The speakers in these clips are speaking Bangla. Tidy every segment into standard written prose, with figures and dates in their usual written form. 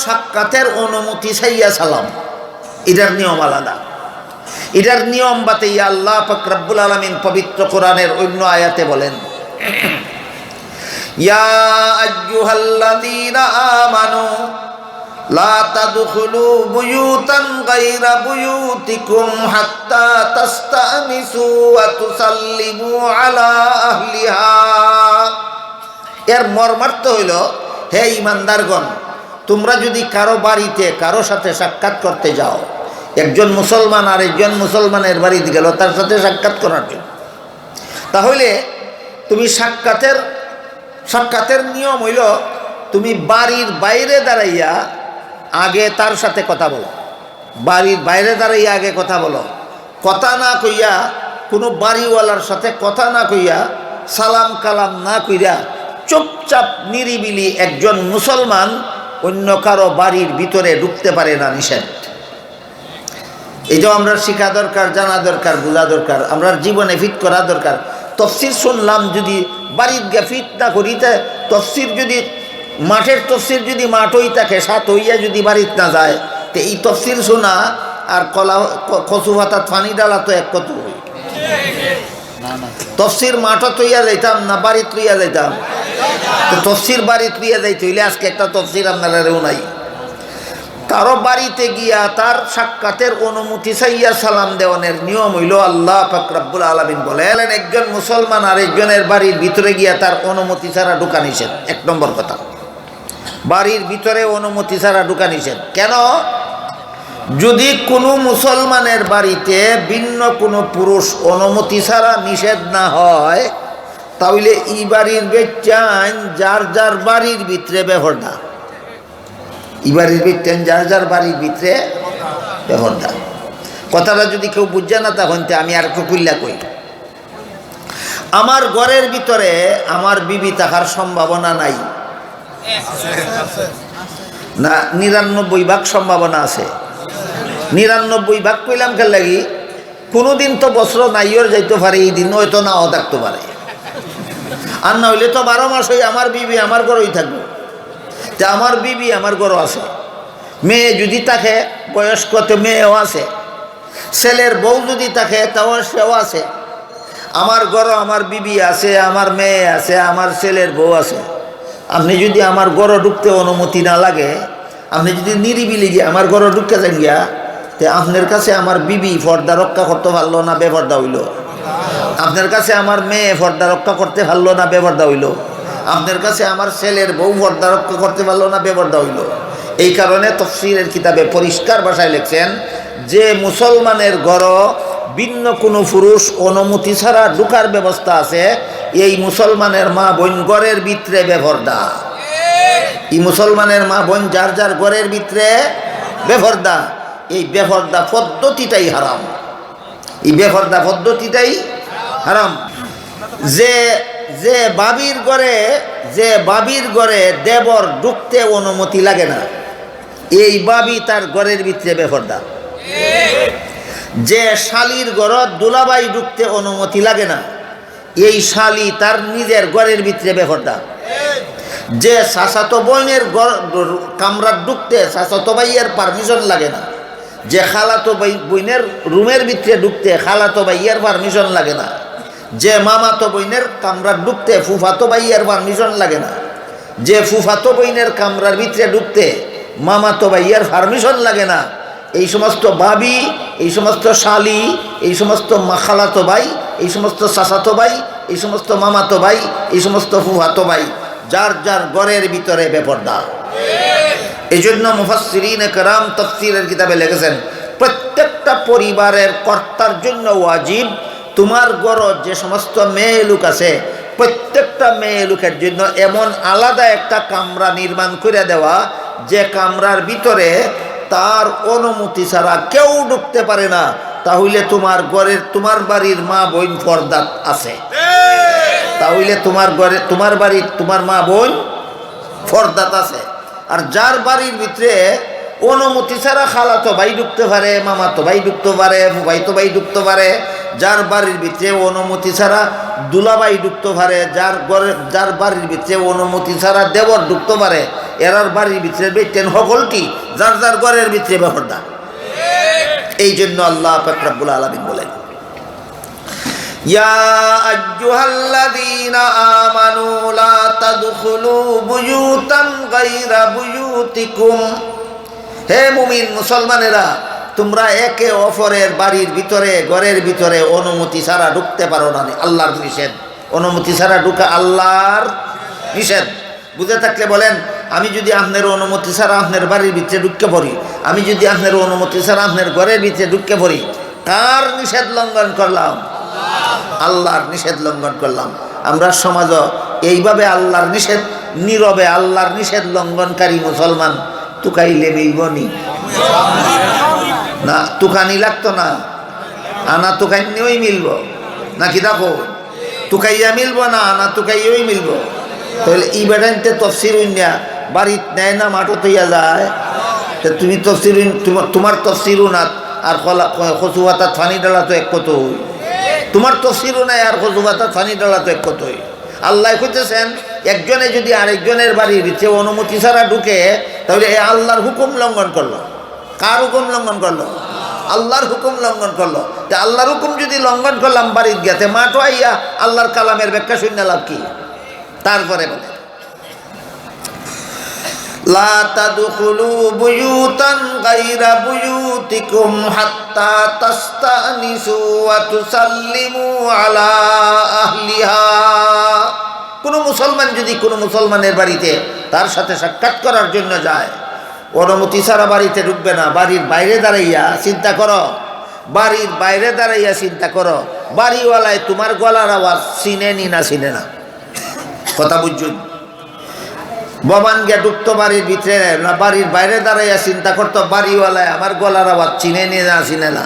সাক্ষাতের অনুমতি চাইয়া সালাম, এটার নিয়ম আলাদা। এটার নিয়ম বাতাইয়া আল্লাহ পাক রব্বুল আলামিন পবিত্র কোরআনের অন্য আয়াতে বলেন, ইয়া আইয়ুহাল্লাযীনা আমানু লা তাদখুলু বুয়ুতান গায়রা বুয়ুতিকুম হাত্তা তাস্তানিসু ওয়া তুসাল্লিমু আলা আহলিহা। এর মর্মার্থ হইল, হে ঈমানদারগণ, তোমরা যদি কারো বাড়িতে কারো সাথে সাক্ষাৎ করতে যাও, একজন মুসলমান আর একজন মুসলমানের বাড়িতে গেল তার সাথে সাক্ষাৎ করার জন্য, তাহলে তুমি সাক্ষাতের নিয়ম হইল তুমি বাড়ির বাইরে দাঁড়াইয়া আগে তার সাথে কথা বলো। বাড়ির বাইরে দাঁড়াইয়া আগে কথা বলো। কথা না কইয়া, কোনো বাড়িওয়ালার সাথে কথা না কইয়া, সালাম কালাম না কইরা চুপচাপ নিরিবিলি একজন মুসলমান অন্য কারো বাড়ির ভিতরে ঢুকতে পারে না, নিষেধ। এটাও আমরা শিখা দরকার, জানা দরকার, বোঝা দরকার, আমরা জীবনে ফিট করা দরকার। তফসির শুনলাম, যদি বাড়ির গিয়ে ফিট না করি, তফসির যদি মাঠের তফসির যদি মাঠ হই থাকে, সাত হইয়া যদি বাড়িতে না যায়, তো এই তফসির শোনা আর কচু ভাতা ফানি ডালা তো এক কত হই। তফসির মাঠত লইয়া যাইতাম না বাড়িতে লইয়া যাইতাম? তো তফসির বাড়িতে লইয়া যাইতে হইলে আজকে একটা তফসির আপনারাও নাই। কারো বাড়িতে গিয়া তার সাক্ষাতের অনুমতি চাইয়া সালাম দেওয়ানের নিয়ম হইল, আল্লাহ পাক রব্বুল আলামিন বলেন, একজন মুসলমান আর একজনের বাড়ির ভিতরে গিয়া তার অনুমতি ছাড়া ঢোকা নিষেধ। এক নম্বর কথা, বাড়ির ভিতরে অনুমতি ছাড়া ঢোকা নিষেধ। কেন? যদি কোনো মুসলমানের বাড়িতে ভিন্ন কোনো পুরুষ অনুমতি ছাড়া নিষেধ না হয়, তাহলে এই বাড়ির বেচান যার যার বাড়ির ভিতরে বেহরদা। এই বাড়ির বেচান যার যার বাড়ির ভিতরে বেহরদা। কথাটা যদি কেউ বুঝছে না, তখন আমি আর একটু কুল্লা কই। আমার ঘরের ভিতরে আমার বিবি থাকার সম্ভাবনা নাই না? ৯৯% সম্ভাবনা আছে। ৯৯% কইলাম কেন লাগি? কোনোদিন তো বছর নাইও যাইতে পারে, এই দিন হয়তো নাও থাকতে পারে। আর না হইলে তো 12 মাস হয়ে আমার বিবি আমার ঘরেই থাকবে। তা আমার বিবি আমার ঘরও আছে। মেয়ে যদি থাকে, বয়স্ক তো মেয়েও আছে। ছেলের বউ যদি থাকে, তাও সেও আছে। আমার ঘরও আমার বিবি আছে, আমার মেয়ে আছে, আমার ছেলের বউ আছে। আপনি যদি আমার ঘরও ঢুকতে অনুমতি না লাগে, আপনি যদি নিরিবিলি গিয়ে আমার ঘরও ঢুকতে যান গিয়া, তো আপনার কাছে আমার বিবি পর্দা রক্ষা করতে পারলো না বেপর্দা হইল? আপনার কাছে আমার মেয়ে পর্দা রক্ষা করতে পারলো না বেপর্দা হইল? আপনার কাছে আমার ছেলের বউ পর্দা রক্ষা করতে পারলো না বেপর্দা হইল? এই কারণে তাফসীরের কিতাবে পরিষ্কার ভাষায় লিখছেন যে মুসলমানের ঘরও ভিন্ন কোনো পুরুষ অনুমতি ছাড়া ঢুকার ব্যবস্থা আছে, এই মুসলমানের মা বোন ঘরের ভিতরে বেপর্দা। এই মুসলমানের মা বোন যার যার ঘরের ভিতরে বেপর্দা। এই বেপর্দা পদ্ধতিটাই হারাম। এই বেপর্দা পদ্ধতিটাই হারাম। যে বাবির ঘরে দেবর ঢুকতে অনুমতি লাগে না, এই বাবি তার ঘরের ভিতরে বেপর্দা। যে শালির ঘরত দুলাবাই ঢুকতে অনুমতি লাগে না, এই শালি তার নিজের ঘরের ভিতরে বেপর্দা। যে চাচাতো বোনের কামরাত ঢুকতে চাচাতো ভাইয়ের পারমিশন লাগে না, যে খালাতো বোনের রুমের ভিতরে ঢুকতে খালাতো ভাইয়ের পারমিশন লাগে না, যে মামাতো বোনের কামরাত ঢুকতে ফুফাতো ভাইয়ের পারমিশন লাগে না, যে ফুফাতো বোনের কামরার ভিতরে ঢুকতে মামাতো ভাইয়ের পারমিশন লাগে না, এই সমস্ত ভাবি, এই সমস্ত শালি, এই সমস্ত খালাতো ভাই, এই সমস্ত চাচাতো ভাই, এই সমস্ত মামাতো ভাই, এই সমস্ত ফুফাতো ভাই যার যার ঘরের ভিতরে বেপর্দা। এই জন্য মুফাসসিরিনে কেরাম তাফসীরের কিতাবে লিখেছেন, প্রত্যেকটা পরিবারের কর্তার জন্য ওয়াজিব তোমার ঘরে যে সমস্ত মেয়ে লোক আছে, প্রত্যেকটা মেয়ে লোকের জন্য এমন আলাদা একটা কামরা নির্মাণ করে দেওয়া, যে কামরার ভিতরে তার অনুমতি ছাড়া কেউ ঢুকতে পারে না। তাহলে তোমার ঘরের, তোমার বাড়ির মা বোন পর্দাত আছে। তাহলে তোমার ঘরে, তোমার বাড়ির, তোমার মা বোন পর্দাত আছে। আর যার বাড়ির ভিতরে অনুমতি ছাড়া খালাতো ভাই ঢুকতে পারে, মামাতো ভাই ঢুকতে পারে, ফুফাইতো ভাই ঢুকতে পারে, যার বাড়ির ভিতরে অনুমতি ছাড়া দুলাভাই ঢুকতে পারে, যার বাড়ির ভিতরে অনুমতি ছাড়া দেবর ঢুকতে পারে, এরার বাড়ির ভিতরে বেটেন সকলটি যার যার ঘরের ভিতরে বেহরদা। এই জন্য আল্লাহ পাক রব্বুল আলামিন বলেন, ইয়া আইয়ুহাল্লাযীনা আমানু লা তাদখুলু বুয়ুতান গায়রা বুয়ুতিকুম। হে মুমিন মুসলমানেরা, তোমরা একে অপরের বাড়ির ভিতরে ঘরের ভিতরে অনুমতি ছাড়া ঢুকতে পারো না। আল্লাহর নিষেধ, অনুমতি ছাড়া ঢুকা আল্লাহর নিষেধ। বুঝে থাকলে বলেন, আমি যদি আপনার অনুমতি ছাড়া আপনার বাড়ির ভিতরে ঢুকে পড়ি, আমি যদি আপনার অনুমতি ছাড়া আপনার ঘরের ভিতরে ঢুকে পড়ি, কার নিষেধ লঙ্ঘন করলাম? আল্লাহর নিষেধ লঙ্ঘন করলাম। আমরা সমাজ এইভাবে আল্লাহর নিষেধ, নীরবে আল্লাহর নিষেধ লঙ্ঘনকারী মুসলমান তুকাইলে মিলবনি না? তুকানি লাগতো না? আনা তুকাইনিওই মিলব নাকি? দেখো, তুকাইয়া মিলব না, আনা তুকাইয়াই মিলব। তাহলে ই বেড়াইতে তফসির উইনা বাড়িত নেয় না, মাঠও তৈয়া যায়। তা তুমি তফসির, তোমার তফসিরও না আর কচুয়াতা ফানি ডালা তো এক কত হই, তোমার তফসিরও নাই আর কচুয়াতা ফানি ডালা তো এক কত হই। আল্লাহ কইতেছেন, একজনে যদি আরেকজনের বাড়ির ভিতরে অনুমতি ছাড়া ঢুকে, তাহলে এ আল্লাহর হুকুম লঙ্ঘন করলো। কার হুকুম লঙ্ঘন করলো? আল্লাহর হুকুম লঙ্ঘন করলো। তা আল্লাহর হুকুম যদি লঙ্ঘন করলাম বাড়ির গেতে, মাঠও আইয়া আল্লাহর কালামের ব্যাখ্যা শূন্য লাভ কি? তারপরে বলে, লা তাদখুলু বুয়ুতান গায়রা বুয়ুতিকুম হাত্তা তাস্তানিসু ওয়া তুসাল্লিমু আলা আহলিহা। কোন মুসলমান যদি কোনো মুসলমানের বাড়িতে তার সাথে সাক্ষাৎ করার জন্য যায়, অনুমতি ছাড়া বাড়িতে ঢুকবে না। বাড়ির বাইরে দাঁড়াইয়া চিন্তা করো, বাড়ির বাইরে দাঁড়াইয়া চিন্তা করো, বাড়িওয়ালায় তোমার গলার আওয়াজ চিনে নি না চিনে না? কথা বুঝুন। ববান গিয়া ঢুকতো বাড়ির ভিতরে না, বাড়ির বাইরে দাঁড়াইয়া চিন্তা করতো বাড়িওয়ালায় আমার গলার আওয়াজ চিনে নি না চিনে না?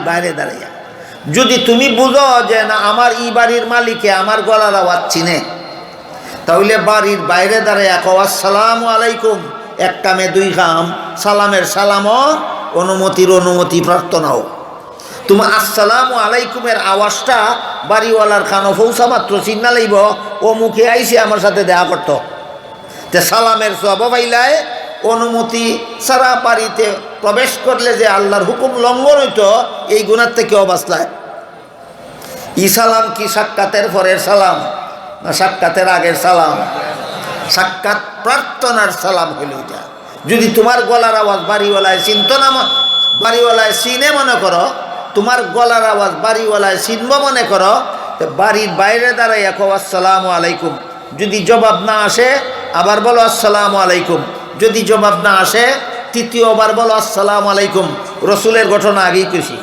বাইরে দাঁড়াইয়া যদি তুমি বুঝো যে না আমার ই বাড়ির মালিকে আমার গলার আওয়াজ চিনে, তাহলে বাড়ির বাইরে দাঁড়াইয়া কও আসসালামু আলাইকুম, এক কামে দুই কাম, সালামের সালামও অনুমতির অনুমতি প্রার্থনাও। তুমি আসসালামু আলাইকুমের আওয়াজটা বাড়িওয়ালার কানো পৌঁছা মাত্র চিন্না লইব ও মুখে আইসে আমার সাথে দেখা করতো। তে সালামের সওয়াব পাইলায়, অনুমতি ছাড়া বাড়িতে প্রবেশ করলে যে আল্লাহর হুকুম লঙ্ঘন হইতো, এই গুনার থেকেও বাঁচলায়। ই সালাম কি সাক্ষাতের পরের সালাম না সাক্ষাতের আগের সালাম? সাক্ষাৎ প্রার্থনার সালাম হইল এটা। যদি তোমার গলার আওয়াজ বাড়িওয়ালায় চিনত না, বাড়িওয়ালায় চিনে মনে করো, তোমার গলার আওয়াজ বাড়িওয়ালায় চিনব মনে করো, বাড়ির বাইরে দাঁড়াইয়া কও আসসালামু আলাইকুম। যদি জবাব না আসে আবার বলো আসসালামু আলাইকুম। যদি জবাব না আসে তৃতীয়বার বলো আসসালামু আলাইকুম। রসুলের ঘটনা আগেই কইছি।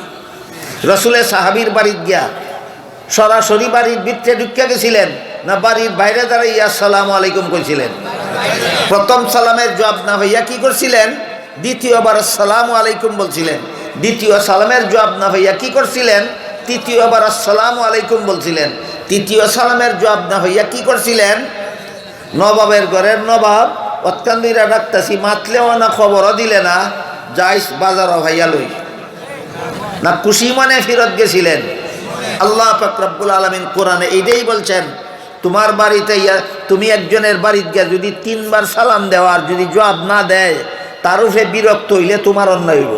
রসুলের সাহাবীর বাড়ির গিয়া সরাসরি বাড়ির ভিতরে ঢুকিয়া গেছিলেন না বাড়ির বাইরে দাঁড়াইয়া আসসালামু আলাইকুম কইছিলেন? প্রথম সালামের জবাব না হইয়া কি করছিলেন? দ্বিতীয়বার আসসালামু আলাইকুম বলছিলেন। দ্বিতীয় সালামের জবাব না হইয়া কি করছিলেন? তৃতীয়বার আসসালামু আলাইকুম বলছিলেন। তৃতীয় সালামের জবাব না হইয়া কি করছিলেন? নবাবের ঘরের নবাব অত্যান্দিরা ডাকতাছি, মাতলেও না খবরও দিলে না, যাইস বাজারও ভাইয়া লই না, খুশি মনে ফিরত গেছিলেন। আল্লাহ পাক রব্বুল আলামিন কোরআনে এইটাই বলছেন, তোমার বাড়িতে তুমি একজনের বাড়িতে গিয়া যদি 3 বার সালাম দেওয়ার যদি জবাব না দেয়, তার উপরে বিরক্ত হইলে তোমার অন্যায় হইব।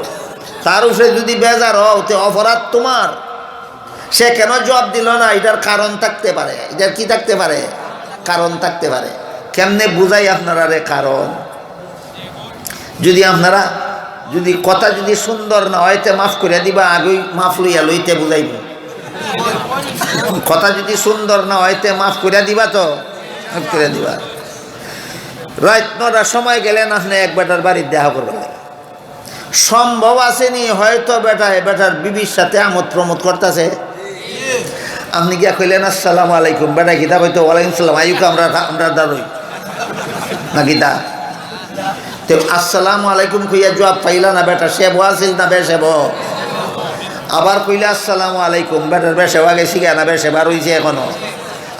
তার উপরে যদি বেজার হও তে অপরাধ তোমার। সে কেন জবাব দিল না, এটার কারণ থাকতে পারে। এটার কি থাকতে পারে? কারণ থাকতে পারে। কেমনে বুঝাই আপনারা রে কারণ? যদি আপনারা যদি কথা যদি সুন্দর না হয়তে মাফ করে দিবা, আগেই মাফ লইয়া লইতে বুঝাইব। কথা যদি সুন্দর না হয়তে মাফ করে দিবা, তো মাফ করে দিবা। রাত 9টার সময় গেলেন আপনি এক বেটার বাড়ির দেখা করবেন, সম্ভব আসেনি হয়তো বেটার বিবির সাথে আমোদ প্রমোদ করতেছে। আপনি গিয়া কইলেন আসসালামু আলাইকুম, বেটা গীতা কইতো ওয়ালাইকুম সালাম, আয়ুক আমরা দাঁড়ই না গীতা। তো আসসালামু আলাইকুম কইয়া জবাব পাইলা না, বেটা সেব আসিল না বেসেব? আবার কইলে আসসালামু আলাইকুম, বেটার বেসেবা গেছি না বেসেবা রইছে এখনো?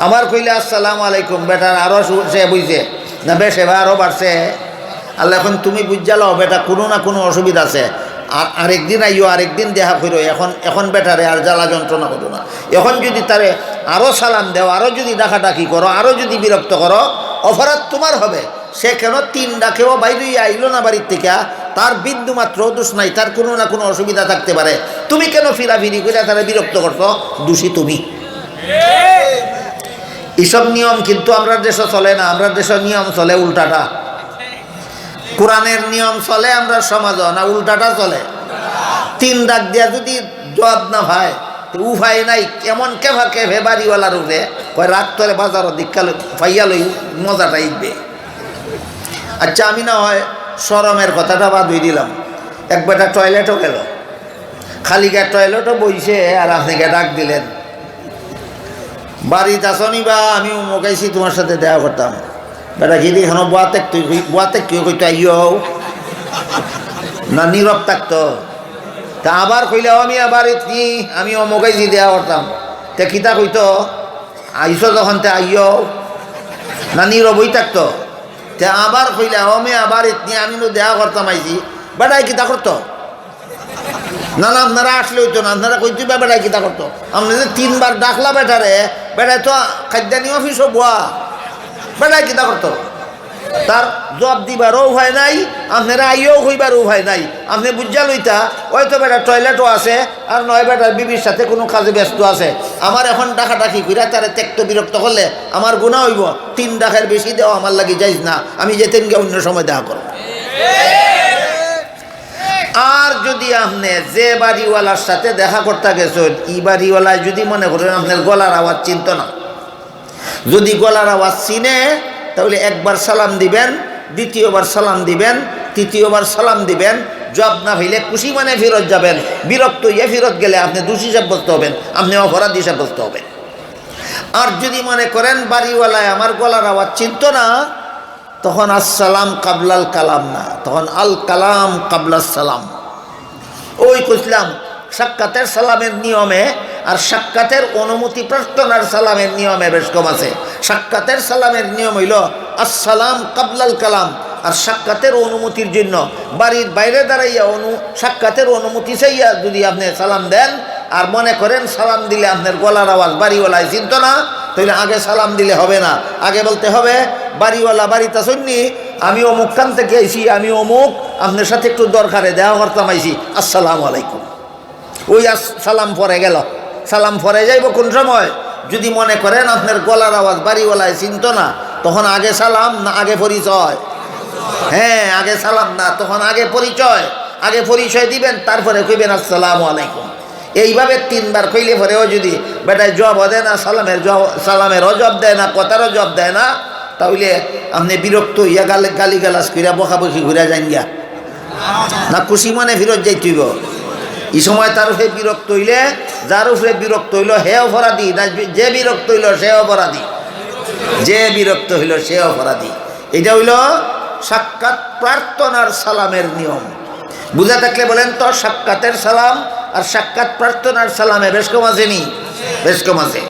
আবার কইলে আসসালামু আলাইকুম, বেটার আরো সে বুঝছে না বেসেবা আরো বাড়ছে? আল্লাহ এখন তুমি বুঝালো বেটা কোনো না কোনো অসুবিধা আছে, আর আরেকদিন আইও, আরেকদিন দেখা করো, এখন বেটারে আর জ্বালা যন্ত্রণা করো না। এখন যদি তারে আরও সালাম দেও, আরও যদি ডাকাডাকি করো, আরও যদি বিরক্ত করো, অপরাধ তোমার হবে। সে কেন 3 ডাকেও বাইরে আইলো না বাড়ির থেকে, তার বিন্দু মাত্র দোষ নাই, তার কোনো না কোনো অসুবিধা থাকতে পারে। তুমি কেন ফিরাফিরি করে তারা বিরক্ত করছো? দোষী তুমি। এইসব নিয়ম কিন্তু আমরা দেশে চলে না। আমরা দেশের নিয়ম চলে উল্টাটা। কোরআনের নিয়ম চলে আমরা সমাজ, না উল্টাটা চলে। 3 ডাক দিয়া যদি জবাব না ভাই, উপায় নাই। কেমন কেভে বাড়িওয়ালার উপরে কয় রাগ তোরে বাজারও দীক্ষাল ফাইয়া লই মজাটা ইকবে। আচ্ছা, আমি না হয় শরমের কথাটা বাদ হয়ে দিলাম। এক বেটা টয়লেটও গেল, খালি গা টয়লেটও বইছে, আর আপনি গা ডাক দিলেন, বাড়িতে আসনি বা আমি মগাইছি তোমার সাথে দেখা করতাম। বেটা যদি এখনো বুয়াতে কেউ কইতো আইও না, নীরব থাকতো। তা আবার কইলেও আমি আবার আমি মগাইছি দেখা করতাম, তে কিতা কইতো আইস যখন তে আইও না, নীরবই থাকতো। তে আবার কইলে আমি আবার আমি দেখা করতাম আইছি, বেটাই কিতা করতো না। না আপনারা আসলে হইতো না, আপনারা কইতো বেটাই কিতা করতো। আপনাদের 3 বার ডাকলা বেটারে, বেটায় তো খাদ্যানি অফিসও বুয়া, বেটাই কিতা করতো। তার জবাব দিবারও উপায় নাই, আপনারা আইও হইবারও উপায় নাই। আপনি বুঝা লইতা হয়তো বেটা টয়লেটও আছে, আর নয় বেটার বিবির সাথে কোনো কাজে ব্যস্ত আছে। আমার এখন ডাকাডাকি কইরা তারা ত্যক্ত বিরক্ত করলে আমার গুনাহ হইব। 3 ডাকের বেশি দেওয়া আমার লাগি যাইজ না, আমি যেতেন গিয়ে অন্য সময় দেখা করব। আর যদি আপনি যে বাড়িওয়ালার সাথে দেখা করতে গেছেন, ই বাড়িওয়ালায় যদি মনে করেন আপনার গলার আওয়াজ চিনত না, যদি গলার আওয়াজ চিনে তাহলে একবার সালাম দিবেন, দ্বিতীয়বার সালাম দিবেন, তৃতীয়বার সালাম দিবেন। জবাব না হইলে খুশি মানে ফেরত যাবেন। বিরক্ত হইয়া ফেরত গেলে আপনি দোষী সাব্যস্ত হবেন, আপনি অপরাধী সাব্যস্ত হবেন। আর যদি মনে করেন বাড়িওয়ালায় আমার গলার আওয়াজ চিনত না, তখন আসসালাম কাবলাল কালাম না, তখন আল কালাম কাবলাস সালাম। ওই কইছিলাম সাক্ষাতের সালামের নিয়মে আর সাক্ষাতের অনুমতি প্রার্থনার সালামের নিয়মে বেশ কম আছে। সাক্ষাতের সালামের নিয়ম হইল আসসালাম কাবলাল কালাম, আর সাক্ষাতের অনুমতির জন্য বাড়ির বাইরে দাঁড়াইয়া সাক্ষাতের অনুমতি চাইয়া যদি আপনি সালাম দেন, আর মনে করেন সালাম দিলে আপনার গলার আওয়াজ বাড়িওয়ালায় চিনত না, তাহলে আগে সালাম দিলে হবে না। আগে বলতে হবে, বাড়িওয়ালা বাড়িতে শুননি, আমি অমুক খান থেকে আইছি, আমি অমুক, আপনার সাথে একটু দরকারে দেখা করতাম আইছি, আসসালামু আলাইকুম। ওই সালাম পরে গেল। সালাম পরে যাইব কোন সময়? যদি মনে করেন আপনার গলার আওয়াজ বাড়িওয়ালায় চিনত না, তখন আগে সালাম না আগে পরিচয়? হ্যাঁ, আগে সালাম না, তখন আগে পরিচয়। আগে পরিচয় দিবেন, তারপরে কইবেন আসসালামু আলাইকুম। এইভাবে 3 বার কইলে পরেও যদি বেটায় জবাব দেয় না, সালামেরও জবাব দেয় না, কথারও জবাব দেয় না, তাহলে আপনি বিরক্ত হইয়া গালি গালাজ কইরা বকাবকি ঘুরা যান গিয়া না, খুশি মনে ফেরত যাইতেইব। এই সময় তার উপরে বিরক্ত হইলে, যার উপরে বিরক্ত হইল হে অপরাধী, না যে বিরক্ত হইল সে অপরাধী? যে বিরক্ত হইল সে অপরাধী। এটা হইল সাক্ষাৎ প্রার্থনার সালামের নিয়ম। বুঝা থাকলে বলেন তো, সাক্ষাতের সালাম আর সাক্ষাৎ প্রার্থনার সালামে বেশ কম আছে নি? বেশ কম আছে।